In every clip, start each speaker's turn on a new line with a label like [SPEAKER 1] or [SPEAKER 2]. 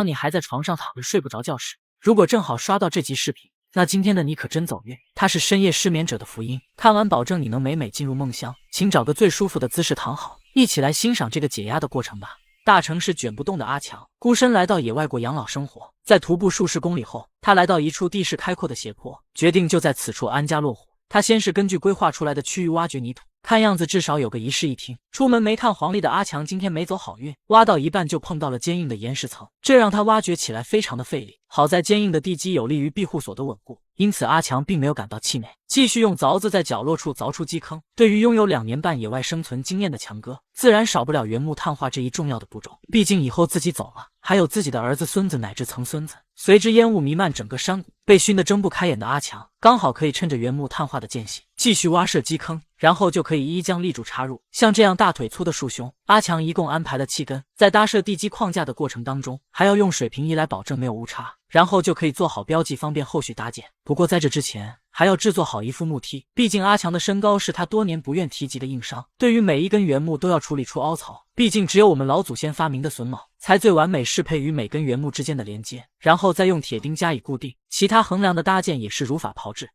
[SPEAKER 1] 当你还在床上躺着睡不着觉时，如果正好刷到这集视频，那今天的你可真走运，它是深夜失眠者的福音。看完保证你能美美进入梦乡。请找个最舒服的姿势躺好，一起来欣赏这个解压的过程吧。大城市卷不动的阿强，孤身来到野外过养老生活。在徒步数十公里后，他来到一处地势开阔的斜坡，决定就在此处安家落户。他先是根据规划出来的区域挖掘泥土，看样子至少有个一室一厅。出门没看黄历的阿强今天没走好运，挖到一半就碰到了坚硬的岩石层，这让他挖掘起来非常的费力。好在坚硬的地基有利于庇护所的稳固，因此阿强并没有感到气馁，继续用凿子在角落处凿出基坑。对于拥有2年半野外生存经验的强哥，自然少不了原木碳化这一重要的步骤。毕竟以后自己走了，还有自己的儿子、孙子乃至曾孙子。随之烟雾弥漫整个山谷，被熏得睁不开眼的阿强，刚好可以趁着原木碳化的间隙，继续挖设基坑，然后就可以一一将立柱插入。像这样大腿粗的树胸，阿强一共安排了7根。在搭设地基框架的过程当中，还要用水平仪来保证没有误差，然后就可以做好标记，方便后续搭建。不过在这之前，还要制作好一副木梯，毕竟阿强的身高是他多年不愿提及的硬伤。对于每一根原木都要处理出凹槽，毕竟只有我们老祖先发明的榫卯才最完美适配于每根原木之间的连接，然后再用铁钉加以固定。其他横梁的搭建也是如法炮制。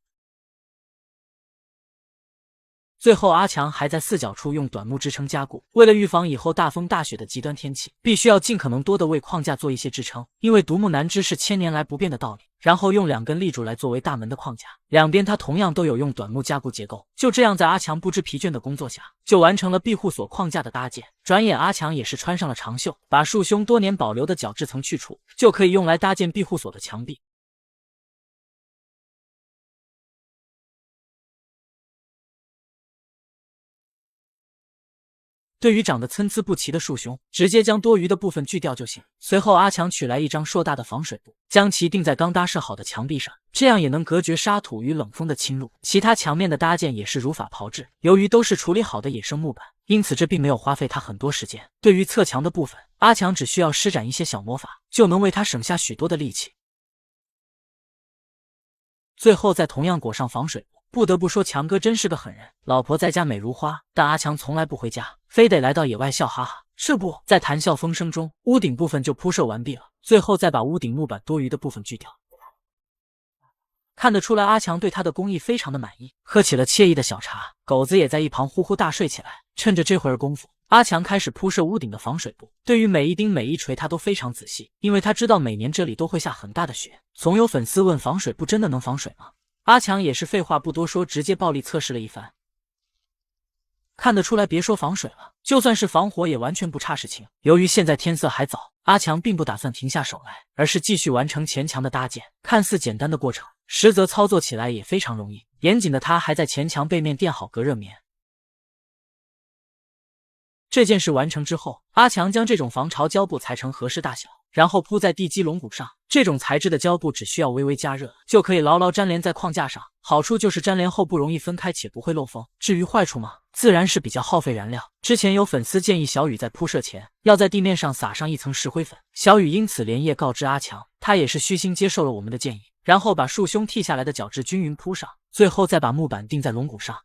[SPEAKER 1] 最后阿强还在4角处用短木支撑加固，为了预防以后大风大雪的极端天气，必须要尽可能多的为框架做一些支撑，因为独木难支是千年来不变的道理。然后用2根立柱来作为大门的框架，两边他同样都有用短木加固结构。就这样在阿强不知疲倦的工作下，就完成了庇护所框架的搭建。转眼阿强也是穿上了长袖，把树胸多年保留的角质层去除，就可以用来搭建庇护所的墙壁。对于长得参差不齐的树胸，直接将多余的部分锯掉就行。随后阿强取来一张硕大的防水布，将其钉在刚搭设好的墙壁上，这样也能隔绝沙土与冷风的侵入。其他墙面的搭建也是如法炮制，由于都是处理好的野生木板，因此这并没有花费他很多时间。对于侧墙的部分，阿强只需要施展一些小魔法，就能为他省下许多的力气。最后再同样裹上防水布。不得不说，强哥真是个狠人。老婆在家美如花，但阿强从来不回家，非得来到野外笑哈哈。这不在谈笑风生中，屋顶部分就铺设完毕了。最后再把屋顶木板多余的部分锯掉。看得出来，阿强对他的工艺非常的满意。喝起了惬意的小茶，狗子也在一旁呼呼大睡起来。趁着这会儿功夫，阿强开始铺设屋顶的防水布。对于每一钉每一锤，他都非常仔细，因为他知道每年这里都会下很大的雪。总有粉丝问，防水布真的能防水吗？阿强也是废话不多说，直接暴力测试了一番。看得出来，别说防水了，就算是防火也完全不差事情。由于现在天色还早，阿强并不打算停下手来，而是继续完成前墙的搭建。看似简单的过程，实则操作起来也非常容易。严谨的他还在前墙背面垫好隔热棉。这件事完成之后，阿强将这种防潮胶布裁成合适大小，然后铺在地基龙骨上。这种材质的胶布只需要微微加热，就可以牢牢粘连在框架上。好处就是粘连后不容易分开，且不会漏风。至于坏处嘛，自然是比较耗费燃料。之前有粉丝建议小雨在铺设前要在地面上撒上一层石灰粉，小雨因此连夜告知阿强，他也是虚心接受了我们的建议，然后把树胸剔下来的角质均匀铺上，最后再把木板钉在龙骨上。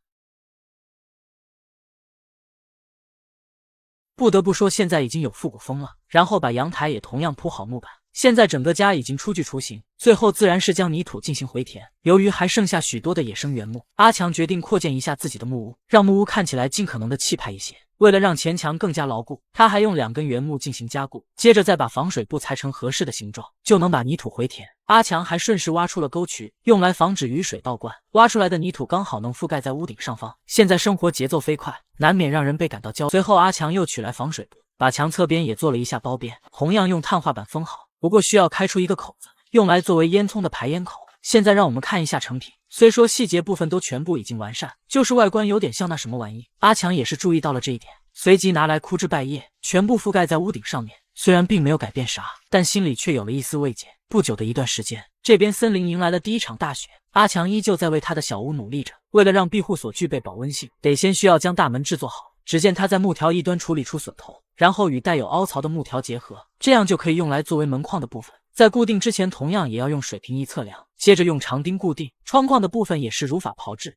[SPEAKER 1] 不得不说，现在已经有复古风了。然后把阳台也同样铺好木板。现在整个家已经初具雏形，最后自然是将泥土进行回填。由于还剩下许多的野生原木，阿强决定扩建一下自己的木屋，让木屋看起来尽可能的气派一些。为了让前墙更加牢固，他还用2根原木进行加固，接着再把防水布裁成合适的形状，就能把泥土回填。阿强还顺势挖出了沟渠，用来防止雨水倒灌。挖出来的泥土刚好能覆盖在屋顶上方。现在生活节奏飞快，难免让人倍感到焦虑。随后阿强又取来防水布，把墙侧边也做了一下包边，同样用碳化板封好，不过需要开出一个口子，用来作为烟囱的排烟口。现在让我们看一下成品。虽说细节部分都全部已经完善，就是外观有点像那什么玩意，阿强也是注意到了这一点，随即拿来枯枝败叶，全部覆盖在屋顶上面。虽然并没有改变啥，但心里却有了一丝慰藉。不久的一段时间，这边森林迎来了第一场大雪，阿强依旧在为他的小屋努力着。为了让庇护所具备保温性，得先需要将大门制作好。只见他在木条一端处理出榫头，然后与带有凹槽的木条结合，这样就可以用来作为门框的部分。在固定之前，同样也要用水平仪测量，接着用长钉固定。窗框的部分也是如法炮制。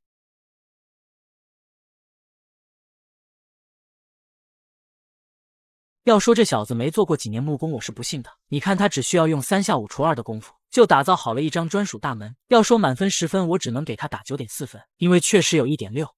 [SPEAKER 1] 要说这小子没做过几年木工，我是不信的。你看他只需要用3下5除2的功夫，就打造好了一张专属大门。要说满分10分，我只能给他打9.4分，因为确实有1.6。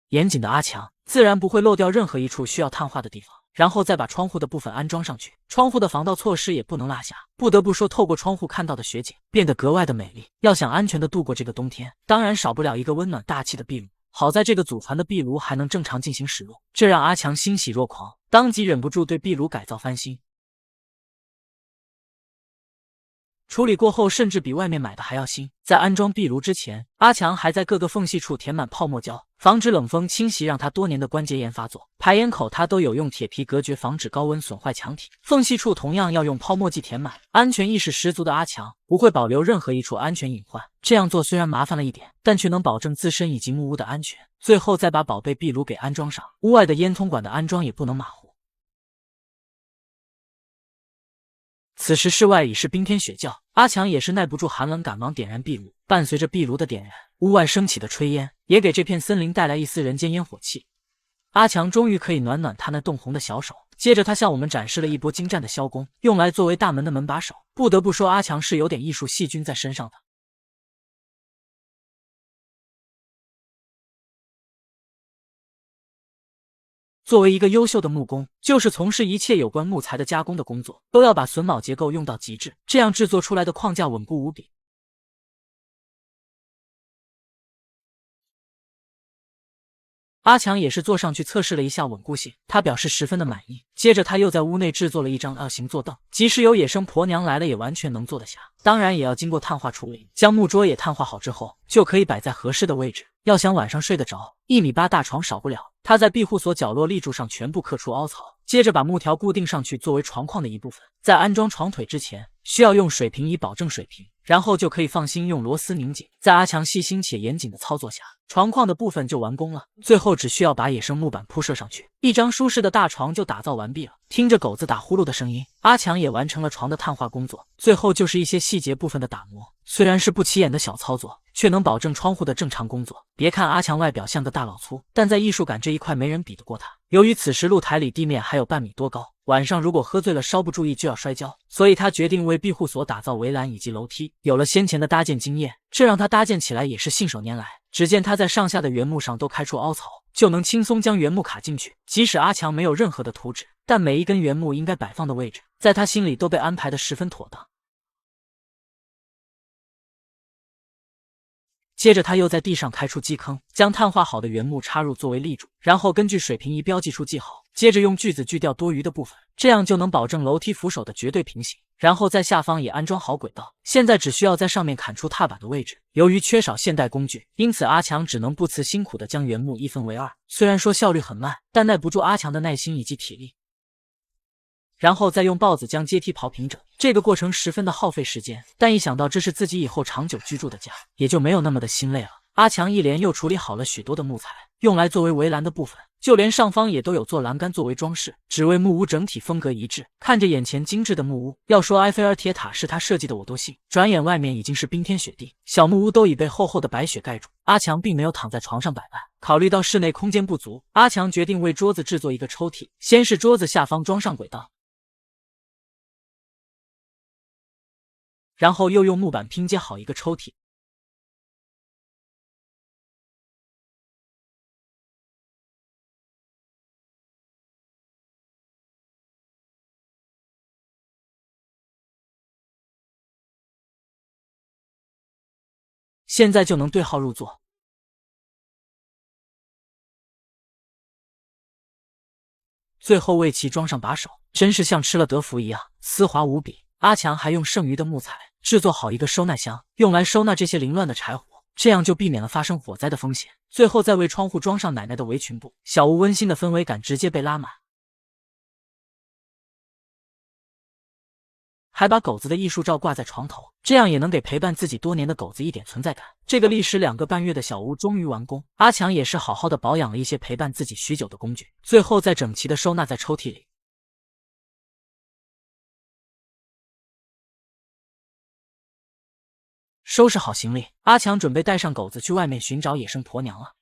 [SPEAKER 1] 严谨的阿强自然不会漏掉任何一处需要碳化的地方，然后再把窗户的部分安装上去。窗户的防盗措施也不能落下，不得不说，透过窗户看到的雪景变得格外的美丽。要想安全的度过这个冬天，当然少不了一个温暖大气的壁炉。好在这个祖传的壁炉还能正常进行使用，这让阿强欣喜若狂，当即忍不住对壁炉改造翻新。处理过后，甚至比外面买的还要新。在安装壁炉之前，阿强还在各个缝隙处填满泡沫胶，防止冷风侵袭让他多年的关节炎发作。排烟口他都有用铁皮隔绝，防止高温损坏墙体。缝隙处同样要用泡沫剂填满。安全意识十足的阿强不会保留任何一处安全隐患。这样做虽然麻烦了一点，但却能保证自身以及木屋的安全。最后再把宝贝壁炉给安装上，屋外的烟囱管的安装也不能马虎。此时室外已是冰天雪窖，阿强也是耐不住寒冷，赶忙点燃壁炉。伴随着壁炉的点燃，屋外升起的炊烟也给这片森林带来一丝人间烟火气。阿强终于可以暖暖他那冻红的小手。接着他向我们展示了一波精湛的削工，用来作为大门的门把手。不得不说，阿强是有点艺术细菌在身上的。作为一个优秀的木工，就是从事一切有关木材的加工的工作，都要把榫卯结构用到极致，这样制作出来的框架稳固无比。阿强也是坐上去测试了一下稳固性，他表示十分的满意。接着他又在屋内制作了一张2型坐凳，即使有野生婆娘来了也完全能坐得下。当然也要经过碳化处理，将木桌也碳化好之后，就可以摆在合适的位置。要想晚上睡得着，1.8米大床少不了。他在庇护所角落立柱上全部刻出凹槽，接着把木条固定上去作为床框的一部分。在安装床腿之前，需要用水平仪保证水平，然后就可以放心用螺丝拧紧。在阿强细心且严谨的操作下，床框的部分就完工了。最后只需要把野生木板铺设上去，一张舒适的大床就打造完毕了。听着狗子打呼噜的声音，阿强也完成了床的碳化工作。最后就是一些细节部分的打磨，虽然是不起眼的小操作，却能保证窗户的正常工作。别看阿强外表像个大老粗，但在艺术感这一块没人比得过他。由于此时露台里地面还有半米多高，晚上如果喝醉了稍不注意就要摔跤，所以他决定为庇护所打造围栏以及楼梯。有了先前的搭建经验，这让他搭建起来也是信手拈来。只见他在上下的原木上都开出凹槽，就能轻松将原木卡进去。即使阿强没有任何的图纸，但每一根原木应该摆放的位置，在他心里都被安排得十分妥当。接着他又在地上开出基坑，将碳化好的原木插入作为立柱，然后根据水平仪标记处记号，接着用锯子锯掉多余的部分，这样就能保证楼梯扶手的绝对平行。然后在下方也安装好轨道，现在只需要在上面砍出踏板的位置。由于缺少现代工具，因此阿强只能不辞辛苦地将原木一分为2。虽然说效率很慢，但耐不住阿强的耐心以及体力。然后再用刨子将阶梯刨平整，这个过程十分的耗费时间，但一想到这是自己以后长久居住的家，也就没有那么的心累了。阿强一连又处理好了许多的木材，用来作为围栏的部分，就连上方也都有做栏杆作为装饰，只为木屋整体风格一致。看着眼前精致的木屋，要说埃菲尔铁塔是他设计的我都信。转眼外面已经是冰天雪地，小木屋都已被厚厚的白雪盖住。阿强并没有躺在床上摆烂，考虑到室内空间不足，阿强决定为桌子制作一个抽屉。先是桌子下方装上轨道，然后又用木板拼接好一个抽屉。现在就能对号入座。最后为其装上把手，真是像吃了德芙一样丝滑无比。阿强还用剩余的木材制作好一个收纳箱，用来收纳这些凌乱的柴火，这样就避免了发生火灾的风险。最后再为窗户装上奶奶的围裙布，小屋温馨的氛围感直接被拉满。还把狗子的艺术照挂在床头，这样也能给陪伴自己多年的狗子一点存在感。这个历时2个半月的小屋终于完工，阿强也是好好的保养了一些陪伴自己许久的工具，最后再整齐的收纳在抽屉里。收拾好行李，阿强准备带上狗子去外面寻找野生婆娘了。